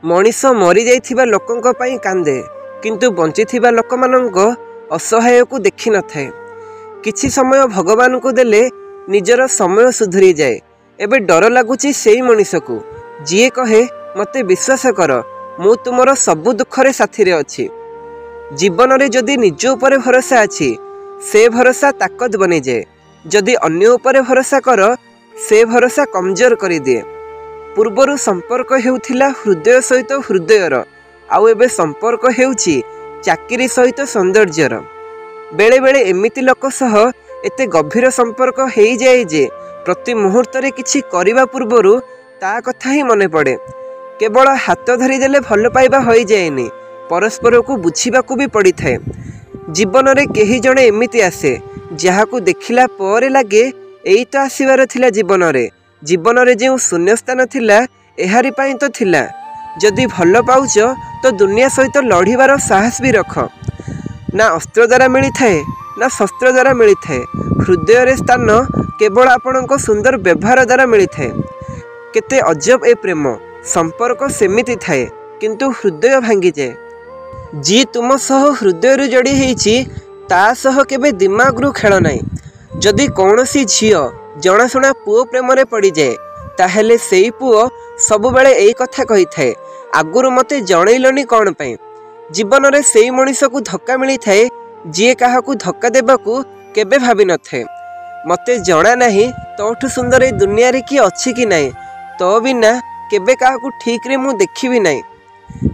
मनीष मरी जाइथिबा लोकंक पई कांदे किंतु बंचिथिबा लोकमानंक असहाय को देखि न थाए। किछि समय भगवान को देले निजर समय सुधरी जाए। एबे डर लगुची सेई मनीष को जीए कहे मते विश्वास कर मु तुमर सबु दुखरे साथी रे अछि। जीवन रे जदि निज उपरे भरोसा अछि से भरोसा ताकत बनी जाए। जदि अन्य उपरे भरोसा कर से भरोसा कमजोर कर दिए। पूर्वर संपर्क हेउथिला हृदय सहित हृदयर आउ एबे संपर्क हेउची चाकिरी सहित सौंदर्यर। बेले बेले एमिति लोक सह एते गभीर संपर्क हेई जाए जे प्रति मुहूर्त रे किछि करिबा पूर्वरु ता कथा ही मने पड़े। केवल हाथ धरी देले भल पाइबा होई जाएनी, परस्पर को बुझिबा को भी पड़ी थाए। जीवन रे केही जणे एमिति आसे जहाकू देखिला परे लागे एई तो आसीबार थिला। जीवन रे जे शून्यस्थान थिला एहारी पाई तो थिला। जदि भल पाउच तो दुनिया सहित लड़ीबार साहस भी रख। ना अस्त्र द्वारा मिली थाए ना शस्त्र द्वारा मिली थाए। हृदय रे स्थान केवल आपणको सुंदर व्यवहार द्वारा मिली थाए। केते अजब ए प्रेम संपर्क सेमिति थाए किंतु हृदय भांगी जाए। जी तुम सह हृदय रु जड़ी हेइची ता सह केबे दिमाग रु खेल नाही। जदि कौनसी झियो जनाशुना पुओ प्रेम रे पड़ी जाए ताहेले सेई पुओ सब बेले एई कथा कही थाए, आगुरु मते जणैलनी कौन पई। जीवन रे सेई मनीष को धक्का मिली थाए जी काहाकू धक्का देबाकू केबे भाबी न थाए। मते जणा नाही तोठु सुंदर ए दुनिया रे की अछि कि नाही, तो बिना केबे काहाकू ठीक रे मु देखिबी नाही।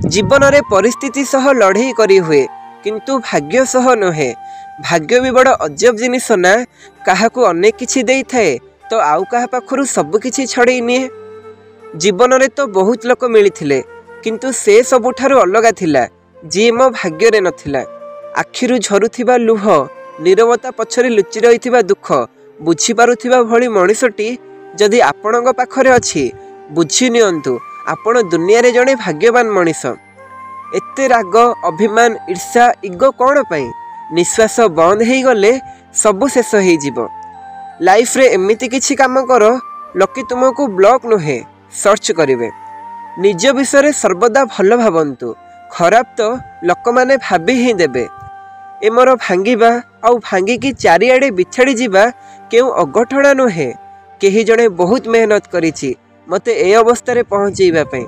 जीवन रे परिस्थिति सह लड़ाई करी हुए किंतु भाग्य सह नहे। भाग्य भी बड़ अजब जिनिस ना, काहाकू अनेक किछि देई थाए तो आउ काहा पाखरु सब किछि छड़ेई निए। जीवन रे तो बहुत लोक मिलिथिले किंतु से सबुठारु अलगा थिला जी मो भाग्य रे नथिला। आखिरु झरुथिबा लुह, नीरवता पछरे लुचि रहिथिबा दुख बुझी पारुथिबा भली मनीषटी जदि आपणक पाखरे अछि बुझी नियंतु आपण दुनिया रे जणे भाग्यवान मनीष। एते राग, अभिमान, ईर्षा, इगो कौन पई? निश्वास बंद हो गले सबु शेष हो। लाइफ रे एमिति किछि काम कर लोके तुमको ब्लॉक नुहे सर्च करिवे। निज विषय सर्वदा भल भावंतु, खराब तो लोक माने भाबी ही देबे। ए मोर भांगिबा आउ भांगिकी चारिआडे बिछाड़ी जीवा केउ अघटना नुहे। केही जणे बहुत मेहनत करिछि मते ए अवस्था रे पहुंचेइबा पई।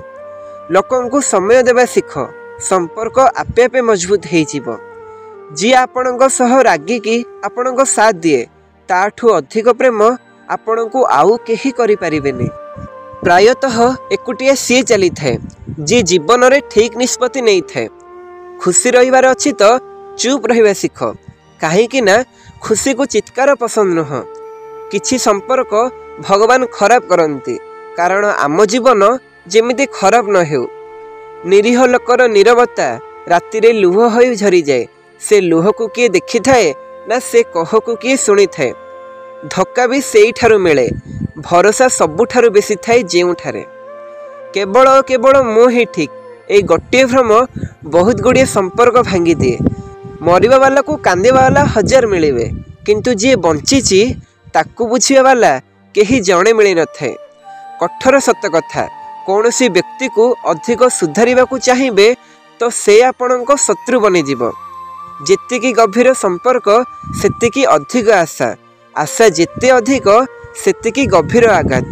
लोकंकु समय देबा सिख, संपर्क आपे आपे मजबूत हेइ जीवो। जी आपणक सह रागिकी आपणक साथ दिए ताठू अधिक प्रेम आपणकु आउ केही करि परिबेनी। प्रायतः एकुटिया सी चली थाए जी जीवन रे ठीक निष्पत्ति नहीं थाए। खुशी रहिबार अछि तो चुप रहिबा सिख, काहेकि ना खुशी को चित्कार पसंद नुह। किछि संपर्क भगवान खराब करंती कारण आम जीवन जेमिति खराब न हेउ। निरीह लोकर नीरवता राति रे लुह होई झरी जाए। से लुह को किए देखि थाए ना से कह को किए सुनी थाए। धक्का भी सेई ठारु मिले, भरोसा सबुठारु बेसी थाए जेउठारे। केवल केवल मु ही ठीक ए गोटे भ्रम बहुत गुड़िए संपर्क भांगी दिए। मरिबा वाला को कांदेबा वाला हजार मिलिवे किंतु जी बंचीची ताकू बुझिबा वाला केही जणे मिली न थाए। कठोर सत्य कथा, कौनसी व्यक्ति को अधिक सुधारिबा को चाहिए तो से आपणक शत्रु बनी जीव। जेतिकी गभीर संपर्क सेतिकी अधिक आशा, आशा जेते अधिक सेतिकी गभीर आघात।